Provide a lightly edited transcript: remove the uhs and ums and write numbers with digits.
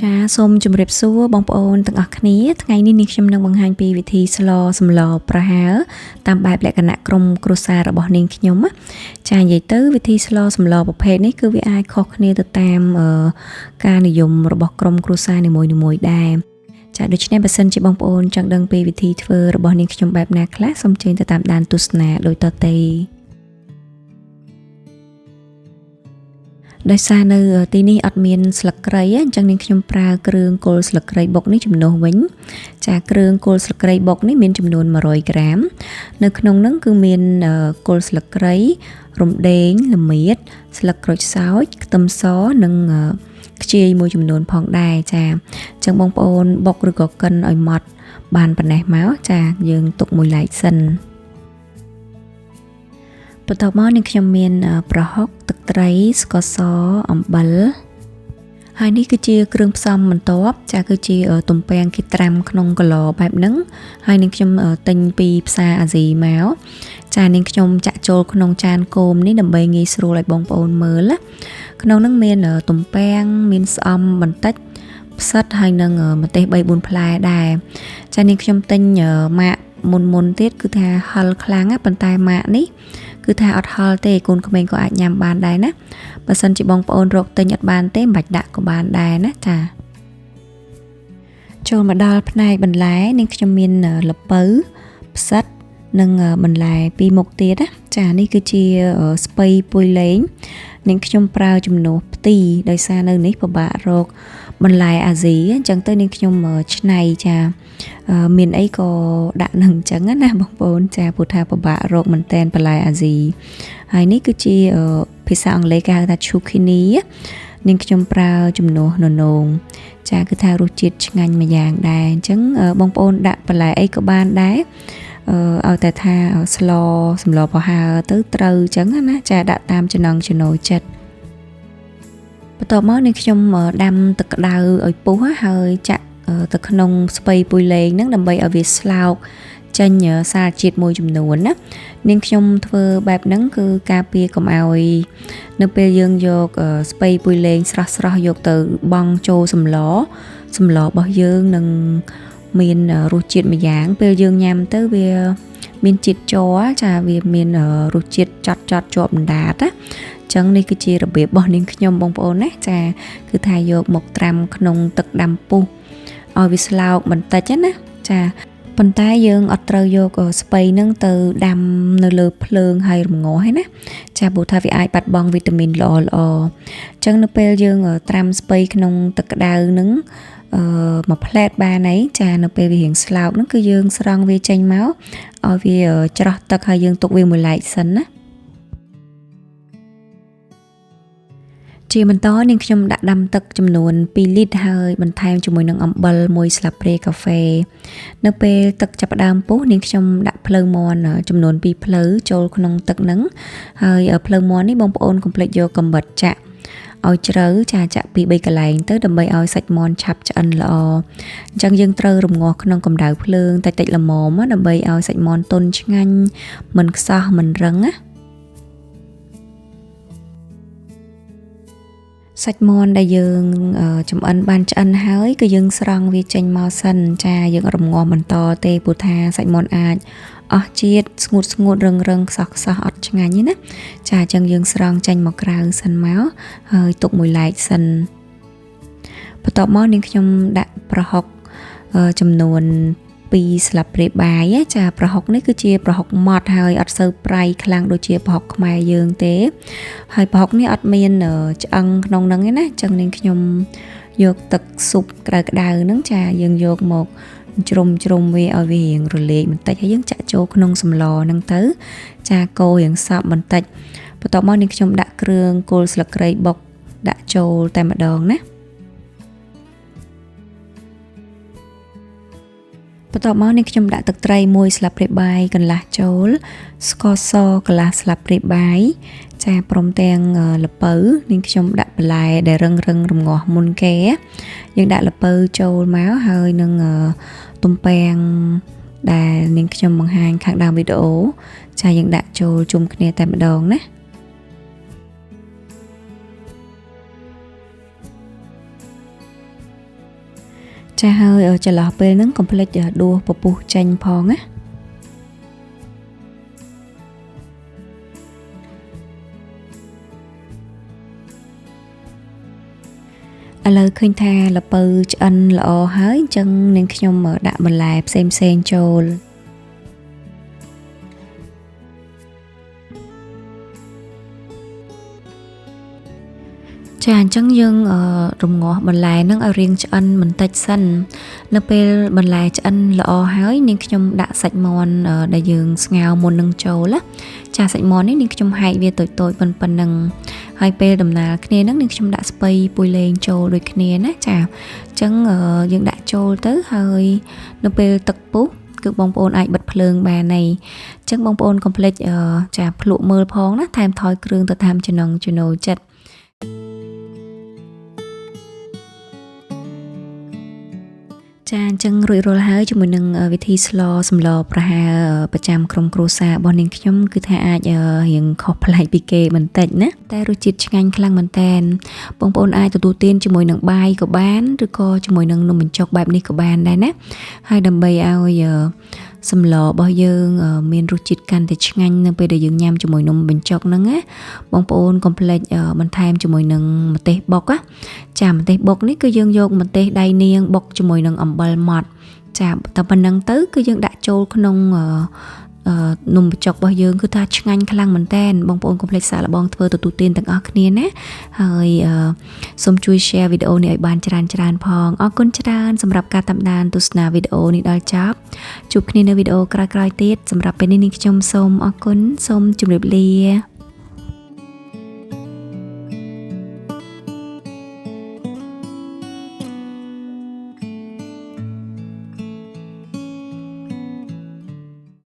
ចាសូមជម្រាបសួរបងប្អូនទាំងអស់គ្នាថ្ងៃនេះនាងខ្ញុំនឹងបង្ហាញពីវិធីស្លសម្លប្រហើរតាមបែបលក្ខណៈក្រុមគ្រួសាររបស់នាងខ្ញុំចានិយាយទៅវិធីស្លសម្លប្រភេទនេះគឺវាអាចខុសគ្នាទៅតាមការនិយមរបស់ក្រុមគ្រួសារនីមួយៗដែរចាដូច្នេះបើសិនជាបងប្អូនចង់ដឹងពីវិធីធ្វើរបស់នាងខ្ញុំបែបណាខ្លះសូមជើញទៅតាមដានទស្សនាដូចតទៅដោយសារនៅទីនេះអត់មានស្លឹកគ្រៃអញ្ចឹងនាងខ្ញុំប្រើគ្រឿងគល់ស្លឹកគ្រៃបុកនេះជំនួសវិញចាគ្រឿងគល់ស្លឹកគ្រៃបុកនេះមានចំនួន100ក្រាមនៅក្នុងនោះគឺមានគល់ស្លឹកគ្រៃរំដេងល្មៀតស្លឹកក្រូចសើចខ្ទឹមសនិងខ្ជាយមួយចំនួនផងដែរចាអញ្ចឹងបងប្អូនបុកឬក៏កិនឲ្យម៉ត់បានប៉ុណ្ណេះមកចាយើងទុកមួយឡែកសិនបន្ទាប់មកនាងខ្ញុំមានប្រហុកទឹកត្រីស្ករសអំបិលហើយនេះគឺជាគ្រឿងផ្សំបន្ទាប់ចាគឺជាទំពាំងគេត្រាំក្នុងគីឡូបែបហ្នឹងហើយនាងខ្ញុំទិញពីផ្សារអាស៊ីមកចានាងខ្ញុំចាក់ចូលក្នុងចានគោមនេះដើម្បីងាយស្រួលឲ្យបងប្អូនមើលក្នុងហ្នឹងមានទំពាំងមានស្អំបន្តិចផ្សិតហើយនឹងម្ទេស 3-4 ផ្លែដែរចានាងខ្ញុំទិញម៉ាក់មុនទៀតគឺថាហឹលខ្លាំងប៉ុន្តែម៉ាក់នេះគឺថាអត់ហឹលទេកូនក្មេងក៏អាចញ៉ាំបានដែរណាបើសិនជាបងប្អូនរកទិញអត់បានទេមិនបាច់ដាក់ក៏បានដែរណាចាចូលមកដល់ផ្នែកបន្លែនាងខ្ញុំមានល្ពៅផ្សិតនិងបន្លែពីរមុខទៀតណាចានេះគឺជាស្ពៃពុយលេងនាងខ្ញុំប្រើជំនួសផ្ទីដោយសារនៅនេះពិបាករកបន្លែអាស៊ីអញ្ចឹងទៅនាងខ្ញុំឆ្នៃចាមានអីក៏ដាក់នឹងអញ្ចឹងណាបងប្អូនចាព្រោះថាពិបាករកមែនតែនបន្លែអាស៊ីហើយនេះគឺជាភាសាអង់គ្លេសគេហៅថា zucchini នាងខ្ញុំប្រើជំនួសននោងចាគឺថារសជាតិឆ្ងាញ់មួយយ៉ាងដែរអញ្ចឹងបងប្អូនដាក់បន្លែអីក៏បានដែរឲ្យតែថាស្លសម្លប្រហើរទៅត្រូវអញ្ចឹងណាចាដាក់តាមចំណង់ចំណូលចិត្តបន្ទាប់មកនាងខ្ញុំដាំទឹកក្តៅឲ្យពុះហើយចាក់ទៅក្នុងស្ពៃពុយលេងហ្នឹងដើម្បីឲ្យវាស្លោកចេញសារជាតិមួយចំនួនណានាងខ្ញុំធ្វើបែបហ្នឹងគឺការពារកុំឲ្យនៅពេលយើងយកស្ពៃពុយលេងស្រស់យកទៅបង់ចូលសម្លរបស់យើងនឹងមានរសជាតិមួយយ៉ាងពេលយើងញ៉ាំទៅវាមានជាតិជ័រចាវាមានរសជាតិចត់ជាប់អណ្ដាតណាចឹងនេះគឺជារបៀបរបស់នាងខ្ញុំបងប្អូនណាចាគឺថាយកមកត្រាំក្នុងទឹកដាំពុះឲ្យវាស្លោកបន្តិចណាចាប៉ុន្តែយើងអត់ត្រូវយកស្ពៃហ្នឹងទៅដាំនៅលើភ្លើងហើយរងាស់ហ្នឹងណាចាព្រោះថាវាអាចបាត់បង់វីតាមីនល្អអញ្ចឹងនៅពេលយើងត្រាំស្ពៃក្នុងទឹកក្តៅហ្នឹងមួយផ្លែតបានហើយចានៅពេលវារៀងស្លោកហ្នឹងគឺយើងស្រង់វាចេញមកឲ្យវាច្រោះទឹកហើយយើងទុកវាមួយឡែកសិនណាជាបន្តនាងខ្ញុំដាក់ដាំទឹកចំនួន2លីត្រហើយបន្ថែមជាមួយនឹងអំបិល1ស្លាបព្រាកាហ្វេនៅពេលទឹកចាប់ផ្ដើមពុះនាងខ្ញុំដាក់ភ្លៅមាន់ចំនួន2ភ្លៅចូលក្នុងទឹកហ្នឹងហើយភ្លៅមាន់នេះបងប្អូនកុំភ្លេចយកកាំបិតចាក់ឲ្យជ្រៅចាក់ពី3កន្លែងទៅដើម្បីឲ្យសាច់មាន់ឆាប់ឆ្អិនល្អអញ្ចឹងយើងត្រូវរំងាស់ក្នុងកម្ដៅភ្លើងតិចល្មមដើម្បីឲ្យសាច់មាន់ទន់ឆ្ងាញ់មិនខ្សោះមិនរឹងណាសាច់មាន់ដែលយើងចម្អិនបានឆ្អិនហើយគឺយើងស្រង់វាចេញមកសិនចាយើងរំងាស់បន្តទេព្រោះថាសាច់មាន់អាចអស់ជាតិស្ងួតរឹងខ្សោះអត់ឆ្ងាញ់ទេណាចាអញ្ចឹងយើងស្រង់ចេញមកក្រៅសិនមកហើយទុកមួយឡែកសិនបន្ទាប់មកនាងខ្ញុំដាក់ប្រហុកចំនួន2ស្លាបព្រាបាយចាប្រហុកនេះគឺជាប្រហុកម៉ត់ហើយអត់សូវប្រៃខ្លាំងដូចជាប្រហុកខ្មែរយើងទេហើយប្រហុកនេះអត់មានឆ្អឹងក្នុងហ្នឹងទេណាអញ្ចឹងនាងខ្ញុំយកទឹកស៊ុបក្តៅហ្នឹងចាយើងយកមកជ្រុំវាឲ្យវារៀងរលាយបន្តិចហើយយើងចាក់ចូលក្នុងសម្លហ្នឹងទៅចាកូររៀងសប់បន្តិចបន្ទាប់មកនាងខ្ញុំដាក់គ្រឿងគល់ស្លឹកគ្រៃបុកដាក់ចូលតែម្ដងណាបន្ទាប់មកនាងខ្ញុំដាក់ទឹកត្រី1ស្លាបព្រាបាយកន្លះចូលស្ករសកន្លះស្លាបព្រាបាយចាព្រមទាំងល្ពៅនាងខ្ញុំដាក់បន្លែដែលរឹងរងាស់មុនគេយើងដាក់ល្ពៅចូលមកហើយនឹងទំពាំងដែលនាងខ្ញុំបង្ហាញខាងដើមវីដេអូចាយើងដាក់ចូលជុំគ្នាតែម្ដងណា ប ចាហើយចន្លោះពេលហ្នឹងកុំភ្លេចដួសពពុះចេញផងណាឥឡូវឃើញថាល្ពៅឆ្អិនល្អហើយអញ្ចឹងនាងខ្ញុំដាក់បន្លែផ្សេងចូលចាអញ្ចឹងយើងរំងាស់បន្លែហ្នឹងឲ្យរាងឆ្អិនបន្តិចសិននៅពេលបន្លែឆ្អិនល្អហើយនាងខ្ញុំដាក់សាច់មាន់ដែលយើងស្ងោរមុននឹងចូលណាចាសាច់មាន់នេះនាងខ្ញុំហែកវាតូចប៉ុណ្ណឹងហើយពេលដំណើរគ្នាហ្នឹងនាងខ្ញុំដាក់ស្ពៃពុយលេងចូលដូចគ្នាណាចាអញ្ចឹងយើងដាក់ចូលទៅហើយនៅពេលទឹកពុះគឺបងប្អូនអាចបិទភ្លើងបានហើយអញ្ចឹងបងប្អូនកុំភ្លេចចាភ្លក់មើលផងណាថែមថយគ្រឿងទៅតាមចំណង់ចំណូលចិត្តចាអញ្ចឹងរួចរាល់ហើយជាមួយនឹងវិធីស្លសម្លប្រហើរប្រចាំក្រុមគ្រួសាររបស់នាងខ្ញុំគឺថាអាចរៀងខុសប្លែកពីគេបន្តិចណាតែរសជាតិឆ្ងាញ់ខ្លាំងមែនតើបងប្អូនអាចទទួលទានជាមួយនឹងបាយក៏បានឬក៏ជាមួយនឹងនំបញ្ចុកបែបនេះក៏បានដែរណាហើយដើម្បីឲ្យសម្លរបស់យើងមានរសជាតិកាន់តែឆ្ងាញ់នៅពេលដែលយើងញ៉ាំជាមួយនំបញ្ចុកហ្នឹងណាបងប្អូនកុំភ្លេចបន្ថែមជាមួយនឹងម្ទេសបុកណាចាម្ទេសបុកនេះគឺយើងយកម្ទេសដៃនាងបុកជាមួយនឹងអំបិលម៉ត់ចាតែប៉ុណ្ណឹងទៅគឺយើងដាក់ចូលក្នុងនំបញ្ចុករបស់យើងគឺថាឆ្ងាញ់ខ្លាំងមែនតើបងប្អូនកុំភ្លេចសាកល្បងធ្វើទទួលទានទាំងអស់គ្នាណាហើយសូមជួយ share វីដេអូនេះឲ្យបានច្រើនផងអរគុណច្រើនសម្រាប់ការតាមដានទស្សនាវីដេអូនេះដល់ចប់ជួបគ្នានៅវីដេអូក្រោយៗទៀតសម្រាប់ពេលនេះនាងខ្ញុំសូមអរគុណសូមជម្រាបលា